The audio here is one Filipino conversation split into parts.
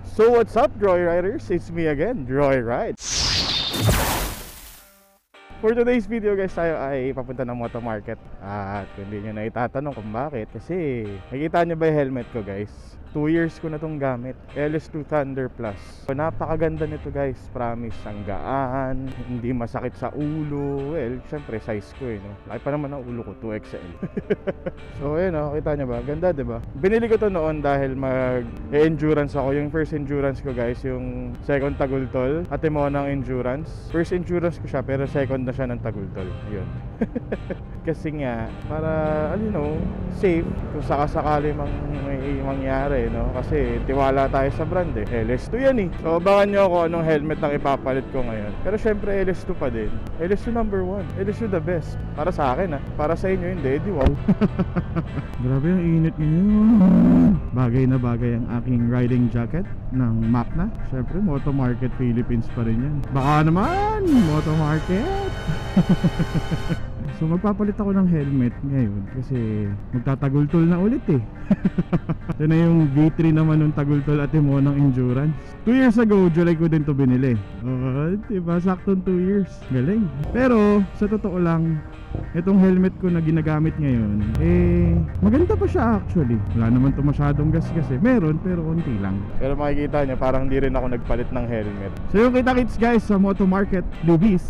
So what's up, Joyriders? It's me again, Joyride. For today's video guys, tayo ay papunta ng Moto Market. At kung hindi nyo na itatanong kung bakit, kasi nakikita nyo ba yung helmet ko guys? 2 years ko na tong gamit, LS2 Thunder Plus. So, napakaganda nito guys, promise. Ang gaan, hindi masakit sa ulo. Well, syempre size ko no? Laki pa naman ang ulo ko, 2XL. So ayun kita nyo ba? Ganda diba? Binili ko to noon dahil mag-endurance ako. Yung first endurance ko guys, yung second Tagultol. Atemonang endurance. First endurance ko siya pero second na siya ng Tagultol. Yun. Kasi nga, para safe kung sakasakali may mangyari, no? Kasi tiwala tayo sa brand LS2 yan So abangan nyo ako anong helmet ang ipapalit ko ngayon. Pero syempre LS2 pa din. LS2 number 1. LS2 the best. Para sa akin Para sa inyo hindi, di wow. Grabe ang init ngayon. Bagay na bagay ang aking riding jacket ng Macna. Syempre Moto Market Philippines pa rin yan. Baka naman Moto Market. So magpapalit ako ng helmet ngayon kasi magtatagultol na ulit Ito na yung V3 naman ng Tagultol Atemonang endurance. 2 years ago, July ko din to binili. Diba? Saktong 2 years. Galing. Pero sa totoo lang, itong helmet ko na ginagamit ngayon, maganda pa siya actually. Wala naman to masyadong gas kasi. Meron pero konti lang. Pero makikita nyo, parang di rin ako nagpalit ng helmet. So yung kita-kits guys sa Moto Market Lubis.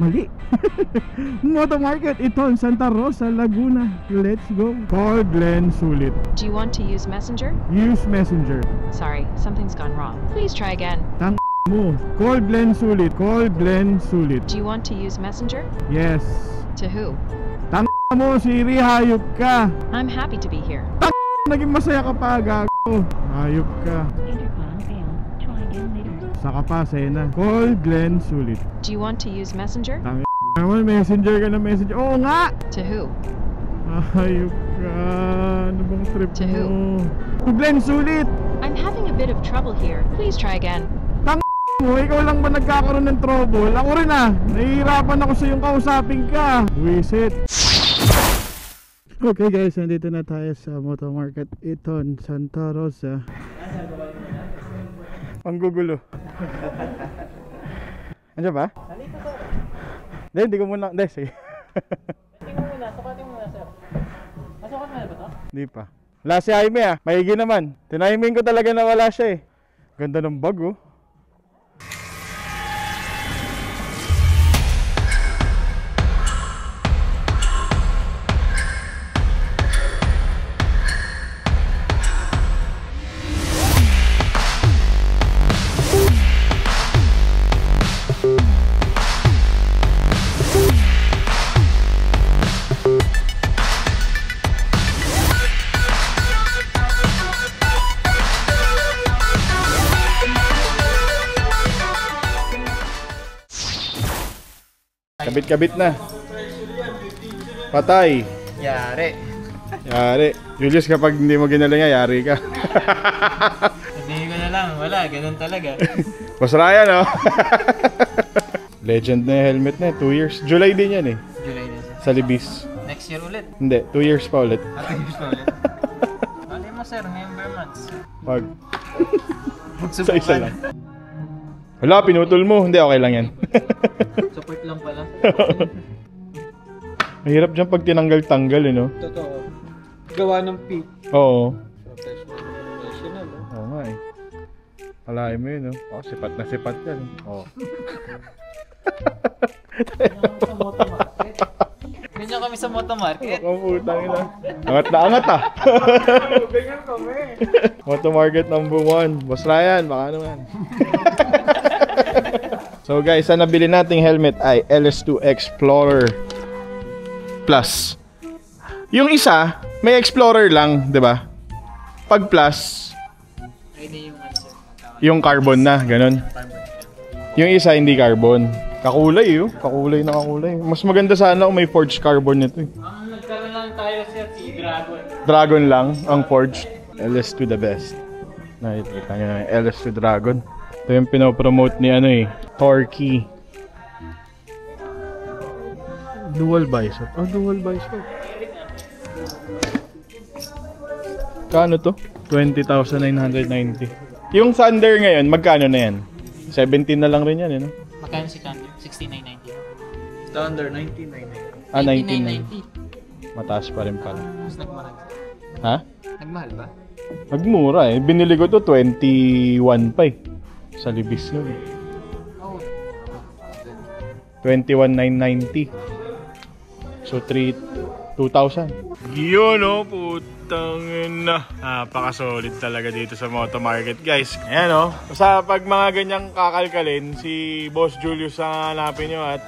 Mali. Moto Market Iton, Santa Rosa, Laguna. Let's go. Call Glenn Sulit. Do you want to use Messenger? Use Messenger. Sorry, something's gone wrong. Please try again. Tang mo. Call Glenn Sulit. Call Glenn Sulit. Do you want to use Messenger? Yes. To who? Tang mo, Siri, hayop ka. I'm happy to be here. Tang naging masaya ka pa, gago. Hayop ka. Intercom failed. Try again later. Saka pa, Sena. Call Glenn Sulit. Do you want to use Messenger? Tang naman, messenger ka na messenger. Oo nga! To who? Hayop ka. Ano bang trip To who? mo? Glenn Sulit! I'm having a bit of trouble here. Please try again. Tang mo, ikaw lang ba nagkakaroon ng trouble? Ako rin nahihirapan ako sa yung kausapin ka. Wisit. Okay guys, nandito na tayo sa Moto Market Iton, Santa Rosa. Ang gugulo. Andiyan ba? Nandito to. Hindi ko muna. Hindi, sige. Tingnan mo muna, sukatin mo muna sir. Nasukat mo na ba to? Hindi pa. Wala si Jaime maigi naman. Tiniming ko talaga na wala siya Ganda ng bag Kabit-kabit na. Patay. Yari. Yari. Julius, kapag hindi mo ginalinga, yari ka. Hindi ko na lang, wala, ganun talaga. Boss Ryan Legend na yung helmet na 2 years. July din yan July na sir. Sa Libis. Next year ulit. Hindi, 2 years pa ulit. 2 years pa ulit. Ano mo sir, member months. Wag. Sa Magsubukan. isa lang. Wala, pinutol mo. Hindi, okay lang yan. Support lang pala. Mahirap dyan pag tinanggal-tanggal Totoo. Gawa ng P. Oo. Professional Oo nga Alain mo yun sipat na sipat yan Ganyan kami sa Moto Market. Ang putang ina. Angat na angat Ganyan kami. Moto Market number 1. Boss Ryan, baka naman. So guys, ang nabili nating helmet ay LS2 Explorer Plus. Yung isa, may Explorer lang, 'di ba? Pag Plus, yung carbon na, ganun. Yung isa hindi carbon. Kakulay kakulay na kakulay. Mas maganda sana kung may forged carbon nito Ang nagkaroon lang tayo si Dragon. Dragon lang ang forged. LS2 the best. Nakikita nyo na LS2 Dragon. Ito yung pinopromote ni Torquay. Dual bicep. Dual bicep. Kano to? 20,990. Yung Thunder ngayon, magkano na yan? 17 na lang rin yan, no? Magkano si Thunder? 69.90. Thunder, 1990. Ah, 19.90. Mataas pa rin pala. Mas nagmahal. Ha? Nagmahal ba? Nagmura eh. Binili ko to 21 pa eh. Sa Libis nun eh. Oo. 21,990. So 2,000. Yun oh, putang ina. Napaka-solid talaga dito sa Moto Market, guys. Ayan oh. Basta pag mga ganyang kakalkalin, si Boss Julius ang hanapin nyo at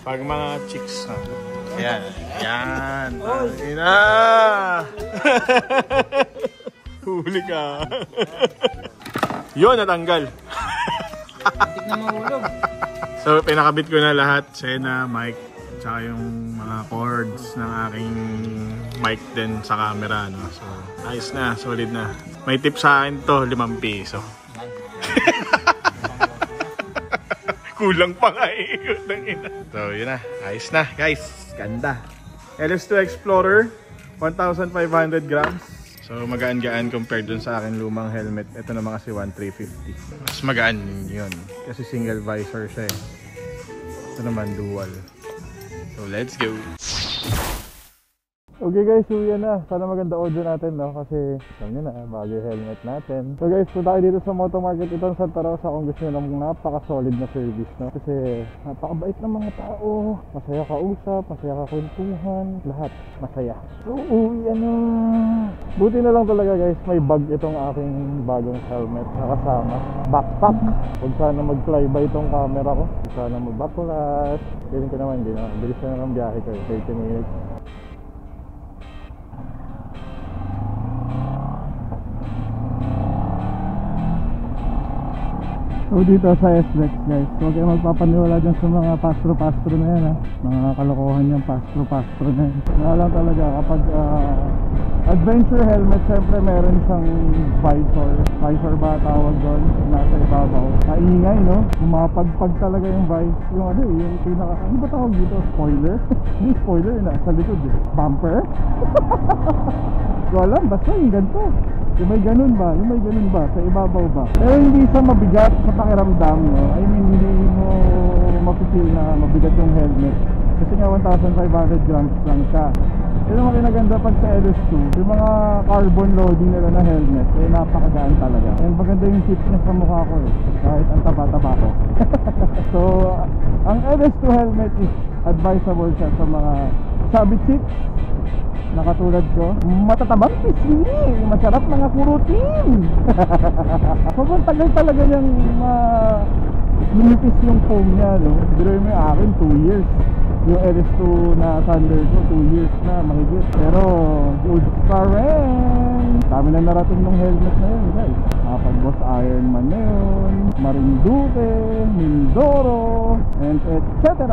pag mga chicks na. Ayan. Ayan. Ina. Huli ka. Yun, natanggal. Hindi na mahulog. So, pinakabit ko na lahat. Sena, mic, tsaka yung mga cords ng aking mic din sa camera. No? So, ayos na. Solid na. May tip sa akin to, 5 piso. Kulang pa nga eh. So, yun na. Ayos na, guys. Ganda. LS2 Explorer, 1,500 grams. So, magaan-gaan compared dun sa akin lumang helmet. Ito naman kasi 1,350. Mas magaan yun. Kasi single visor siya eh. Ito naman dual. So, let's go. Okay guys, so yan na. Sana maganda audio natin, no? Kasi, alam nyo na, bago yung helmet natin. So guys, punta kayo dito sa Moto Market ito sa Santa Rosa kung gusto nyo ng napaka-solid na service, no? Kasi, napakabait ng mga tao. Masaya ka usap, masaya ka kwentuhan, lahat. Masaya. So, uwi na. Buti na lang talaga guys, may bag itong aking bagong helmet na kasama. Backpack. Huwag sana mag-flyby itong camera ko. Huwag sana mag-backflash. Feeling ko naman, hindi na. Bilis na ng biyahe ko, 30 minutes. So dito sa SLEX guys, huwag kayo magpapaniwala dyan sa mga pastro-pastro na yan ha. Mga kalokohan yung pastro-pastro na yan. Nga lang talaga kapag adventure helmet, syempre meron siyang visor. Visor ba tawag doon? Nasa ibabaw. Maingay no? Pumapagpag talaga yung visor. Yung ano eh, yung pinaka, ano ba tawag dito? Spoiler? Hindi spoiler na, sa likod eh. Bumper? So alam, basta yung ganito. Yung may ganun ba? Yung may ganun ba? Sa ibabaw ba? Pero hindi siya mabigat sa pakiramdam, no? I mean, hindi mo mapipil na mabigat yung helmet. Kasi nga 1,500 grams lang siya. Yun ang kinaganda pag sa LS2, yung mga carbon loading nila na helmet, eh napakagaan talaga. And maganda yung tips niya sa mukha ko eh. Kahit ang taba-taba ko. So, ang LS2 helmet is advisable siya sa mga chubby chicks na katulad ko, matatabang pisngi, masarap mga kurutin. So kung tagal talaga niyang lumipis yung foam niya, no? Siguro mo yung akin 2 years. Yung LS2 na Thunder ko 2 years na mahigit. Pero good pa rin. Dami na narating ng helmet na yun guys. Boss Ironman na yun, Marinduque, Mindoro, and etc.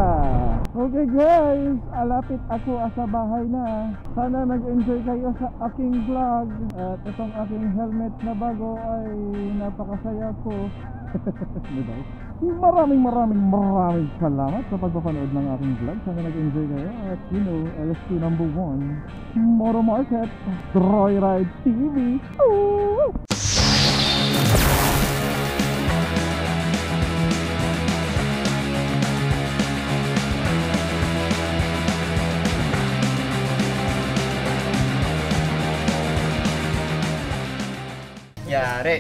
Okay guys, alapit ako sa bahay na. Sana nag-enjoy kayo sa aking vlog. At itong aking helmet na bago ay napakasaya ko. Maraming salamat sa pagpapanood ng aking vlog. Sana nag-enjoy kayo. At you know, LS2 number 1 Moto Market Joyride TV. Ooh!